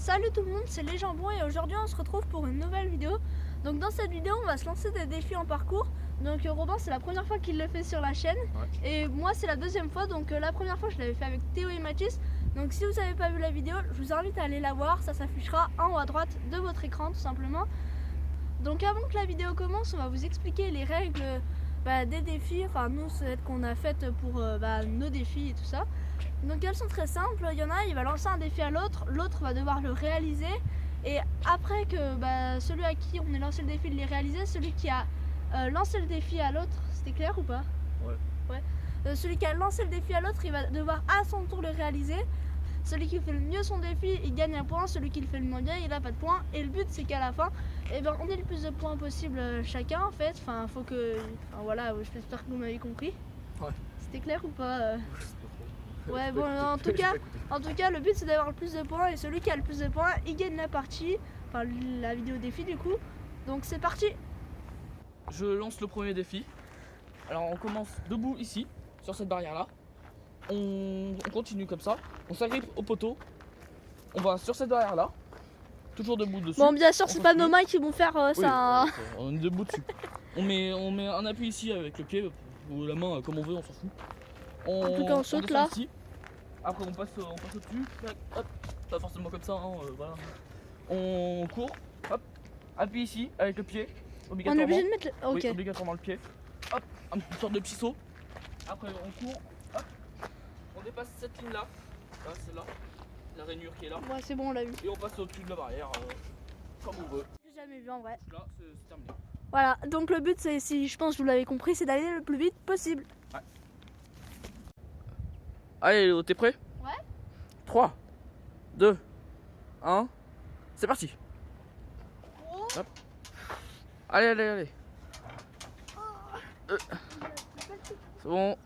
Salut tout le monde, c'est les Jambons et aujourd'hui on se retrouve pour une nouvelle vidéo. Donc dans cette vidéo on va se lancer des défis en parcours. Donc Robin c'est la première fois qu'il le fait sur la chaîne et moi c'est la deuxième fois. Donc la première fois je l'avais fait avec Théo et Mathis. Donc si vous n'avez pas vu la vidéo, je vous invite à aller la voir, ça s'affichera en haut à droite de votre écran tout simplement. Donc avant que la vidéo commence, on va vous expliquer les règles des défis, enfin nous celles qu'on a faites pour nos défis et tout ça. Donc elles sont très simples, il y en a, il va lancer un défi à l'autre, l'autre va devoir le réaliser et après que celui à qui on a lancé le défi de les réaliser, celui qui a lancé le défi à l'autre, c'était clair ou pas? Ouais. Celui qui a lancé le défi à l'autre, il va devoir à son tour le réaliser. Celui qui fait le mieux son défi, il gagne un point, celui qui le fait le moins bien, il n'a pas de points. Et le but c'est qu'à la fin, on ait le plus de points possible chacun en fait. Enfin, faut que... Enfin, voilà, j'espère que vous m'avez compris. Ouais. C'était clair ou pas Ouais, bon, en tout cas, le but c'est d'avoir le plus de points et celui qui a le plus de points, il gagne la partie, enfin la vidéo défi du coup. Donc c'est parti. Je lance le premier défi. Alors on commence debout ici, sur cette barrière là. On continue comme ça, on s'agrippe au poteau. On va sur cette barrière là, toujours debout dessus. Bon, bien sûr, c'est pas nos mains qui vont faire ça. Oui, on est debout dessus. on met un appui ici avec le pied ou la main comme on veut, on s'en fout. En tout cas, on saute là. Ici. Après on passe au-dessus, hop, pas forcément comme ça, hein, voilà. On court, hop, appui ici avec le pied, obligatoirement. On est obligé de mettre le... Ok. Oui, obligatoirement le pied. Hop, une sorte de petit saut. Après on court, hop, on dépasse cette ligne là, celle-là, la rainure qui est là. Ouais, c'est bon, on l'a vu. Et on passe au-dessus de la barrière, comme on veut. J'ai jamais vu en vrai. Là, c'est terminé. Voilà, donc le but c'est, si je pense que vous l'avez compris, c'est d'aller le plus vite possible. Ouais. Allez Léo, t'es prêt? Ouais. 3, 2, 1, c'est parti. Oh. Hop. Allez. C'est bon.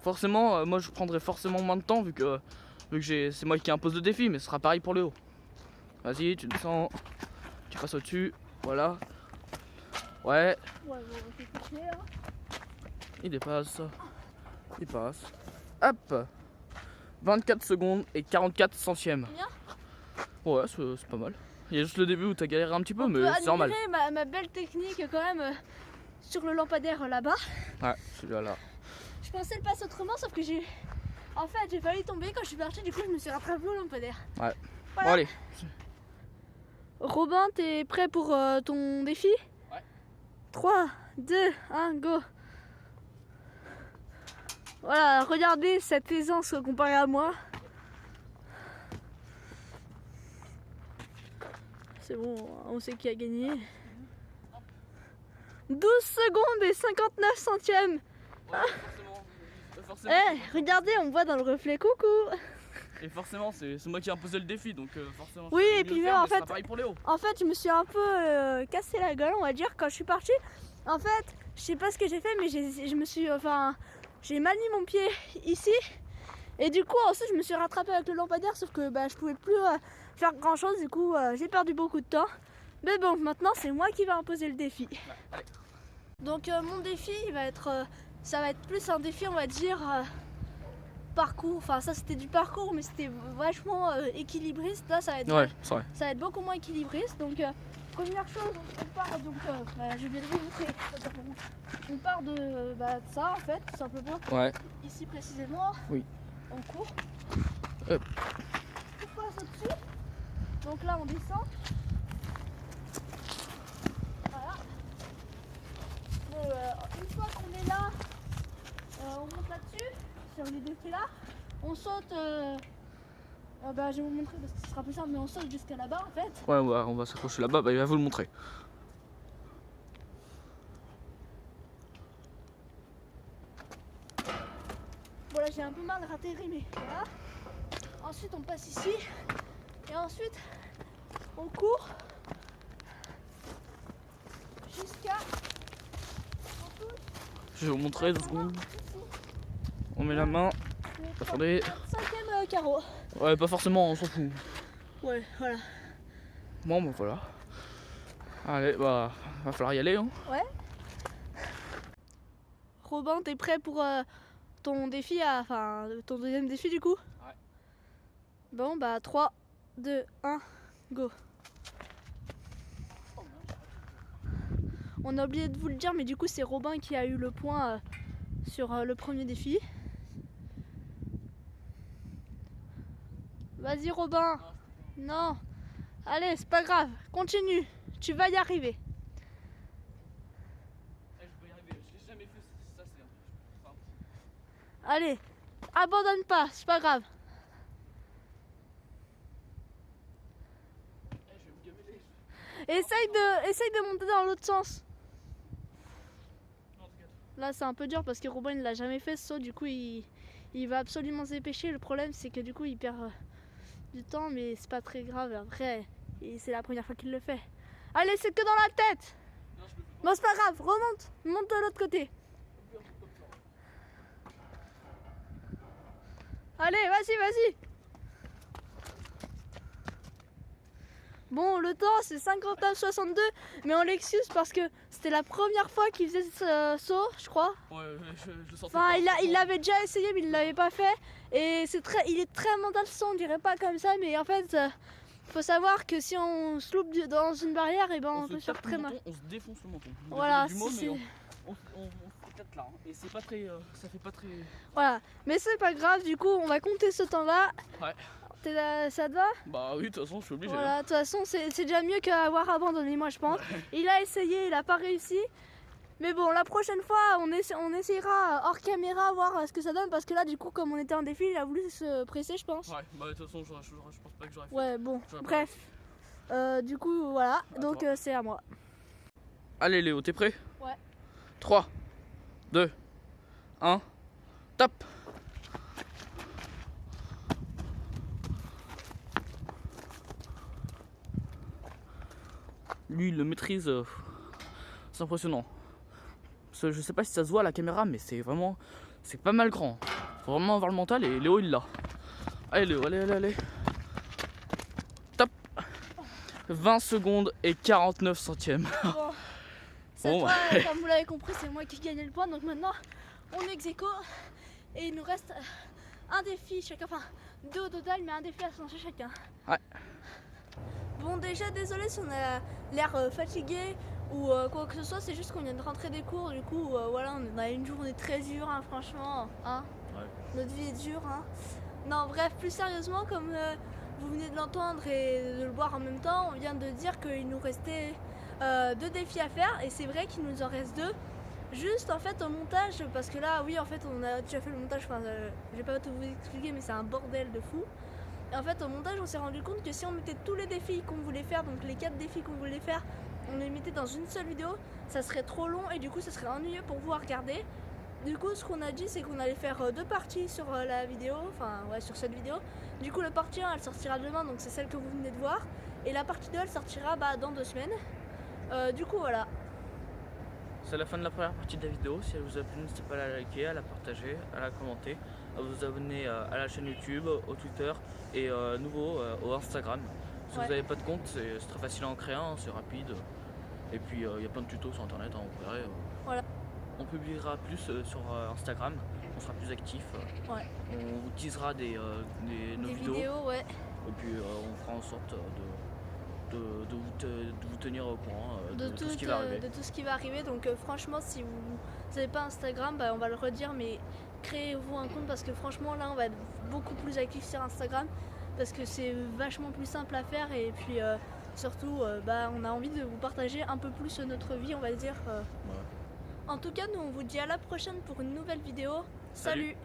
Forcément, moi je prendrai forcément moins de temps vu que c'est moi qui impose le défi, mais ce sera pareil pour Léo. Vas-y, tu descends, tu passes au-dessus, voilà. Ouais. Il dépasse. Il passe. Hop. 24 secondes et 44 centièmes. Bien. Ouais, c'est pas mal. Il y a juste le début où t'as galéré un petit peu, mais c'est normal. Ma belle technique quand même sur le lampadaire là-bas. Ouais, celui-là là. Je pensais le passer autrement, sauf que en fait, j'ai failli tomber quand je suis partie, du coup je me suis rattrapée au lampadaire. Ouais. Voilà. Bon allez. Robin, t'es prêt pour ton défi? Ouais. 3, 2, 1, go. Voilà, regardez cette aisance comparée à moi. C'est bon, on sait qui a gagné. 12 secondes et 59 centièmes. Ouais, forcément. Regardez, on me voit dans le reflet, coucou. Et forcément, c'est moi qui ai imposé le défi, donc forcément. Oui, et puis même en fait, pareil pour Léo. En fait, je me suis un peu cassé la gueule, on va dire, quand je suis partie. En fait, je sais pas ce que j'ai fait, mais j'ai mal mis mon pied ici. Et du coup, ensuite, je me suis rattrapée avec le lampadaire, sauf que je pouvais plus faire grand chose. Du coup, j'ai perdu beaucoup de temps. Mais bon, maintenant, c'est moi qui vais imposer le défi. Ouais, allez. Donc, mon défi, ça va être plus un défi, on va dire, parcours. Enfin, ça, c'était du parcours, mais c'était vachement équilibriste. Là, ça va être, Ouais, c'est vrai. ça va être beaucoup moins équilibriste. Donc, première chose, on part, donc, je vais vous montrer. On part de ça, en fait, tout simplement. Ouais. Ici, précisément. Oui. On court. Hop. On passe au-dessus. Donc là, on descend. Voilà. Une fois qu'on est là, on monte là-dessus, sur les défis là. On saute. Je vais vous montrer parce que ce sera plus simple, mais on saute jusqu'à là-bas en fait. Ouais, on va s'accrocher là-bas, il va vous le montrer. Voilà, j'ai un peu mal ratterri, mais voilà. Ensuite, on passe ici. Et ensuite, on court jusqu'à... Je vais vous montrer 2 secondes. On met la main. Attendez. 5e carreau. Ouais, pas forcément, on s'en fout. Ouais, voilà. Bon, voilà. Allez, va falloir y aller, hein. Ouais. Robin, t'es prêt pour ton défi, ton deuxième défi du coup? Ouais. Bon, 3, 2, 1, go. On a oublié de vous le dire, mais du coup c'est Robin qui a eu le point sur le premier défi. Vas-y Robin. Non. Allez, c'est pas grave. Continue. Tu vas y arriver. Je vais y arriver. Je l'ai jamais fait. Ça c'est un peu simple. Allez, abandonne pas, c'est pas grave. Je vais me gameler. Essaye de monter dans l'autre sens. Non, t'inquiète. Là c'est un peu dur parce que Robin il l'a jamais fait ce saut, du coup il va absolument se dépêcher. Le problème c'est que du coup il perd du temps, mais c'est pas très grave. Après c'est la première fois qu'il le fait. Allez, c'est que dans la tête. Non, je le fais pas. Bon c'est pas grave, remonte, monte de l'autre côté. Allez, vas-y. Bon, le temps c'est 59,62, mais on l'excuse parce que c'était la première fois qu'il faisait ce saut, je crois. Ouais, je le sentais Enfin, pas. il l'avait déjà essayé, mais il l'avait pas fait. Et il est très mental ce saut, on dirait pas comme ça, mais en fait, faut savoir que si on se loupe dans une barrière, et ben on peut se faire très mal. On se défonce le menton. Voilà, du mot, si, mais si. on s'éclate là. Hein. Et c'est pas très. Ça fait pas très. Voilà, mais c'est pas grave, du coup, on va compter ce temps-là. Ouais. Ça te va? Bah oui, de toute façon, je suis obligé. Voilà, de toute façon, c'est déjà mieux qu'avoir abandonné, moi je pense. Il a essayé, il a pas réussi. Mais bon, la prochaine fois, on essayera hors caméra, voir ce que ça donne. Parce que là, du coup, comme on était en défi, il a voulu se presser, je pense. Ouais, bah de toute façon, je pense pas que j'aurais fait. Ouais, bon, J'aurais pas bref. Du coup, voilà. Donc, toi. c'est à moi. Allez, Léo, t'es prêt? Ouais. 3, 2, 1, tape! Lui, il le maîtrise. C'est impressionnant. Je sais pas si ça se voit à la caméra, mais c'est vraiment. C'est pas mal grand. Faut vraiment avoir le mental et Léo, il l'a. Allez, Léo, allez. Tape! 20 secondes et 49 centièmes. Bon, cette Bon, fois, comme vous l'avez compris, c'est moi qui gagne le point. Donc maintenant, on est ex-aequo. Et il nous reste un défi chacun. Enfin, 2 au total, mais un défi à se lancer chacun. Ouais. Bon, déjà, désolé si on a l'air fatigué ou quoi que ce soit. C'est juste qu'on vient de rentrer des cours. Du coup, voilà, on a une journée très dure, hein, franchement. Hein. Ouais. Notre vie est dure. Hein. Non, bref, plus sérieusement, comme vous venez de l'entendre et de le voir en même temps, on vient de dire qu'il nous restait 2 défis à faire. Et c'est vrai qu'il nous en reste 2. Juste en fait au montage, parce que là, oui, en fait, on a déjà fait le montage. Enfin, je vais pas tout vous expliquer, mais c'est un bordel de fou. Et en fait, au montage, on s'est rendu compte que si on mettait tous les défis qu'on voulait faire, donc les 4 défis qu'on voulait faire, on les mettait dans une seule vidéo, ça serait trop long et du coup, ça serait ennuyeux pour vous à regarder. Du coup, ce qu'on a dit, c'est qu'on allait faire 2 parties sur la vidéo, enfin, ouais, sur cette vidéo. Du coup, la partie 1, elle sortira demain, donc c'est celle que vous venez de voir. Et la partie 2, elle sortira dans 2 semaines. Du coup, voilà. C'est la fin de la première partie de la vidéo. Si elle vous a plu, n'hésitez pas à la liker, à la partager, à la commenter, à vous abonner à la chaîne YouTube, au Twitter et nouveau au Instagram. Si vous n'avez pas de compte, c'est très facile à en créer un, c'est rapide. Et puis il y a plein de tutos sur internet, hein, vous verrez. Voilà. On publiera plus sur Instagram, on sera plus actif. Ouais. On vous teasera nos Des vidéos. ouais. Et puis on fera en sorte de vous tenir au courant de tout ce qui va arriver. De tout ce qui va arriver. Donc franchement, si vous n'avez pas Instagram, on va le redire, mais créez-vous un compte parce que franchement là on va être beaucoup plus actif sur Instagram parce que c'est vachement plus simple à faire et puis surtout on a envie de vous partager un peu plus notre vie, on va dire. Ouais. En tout cas, nous on vous dit à la prochaine pour une nouvelle vidéo. Salut.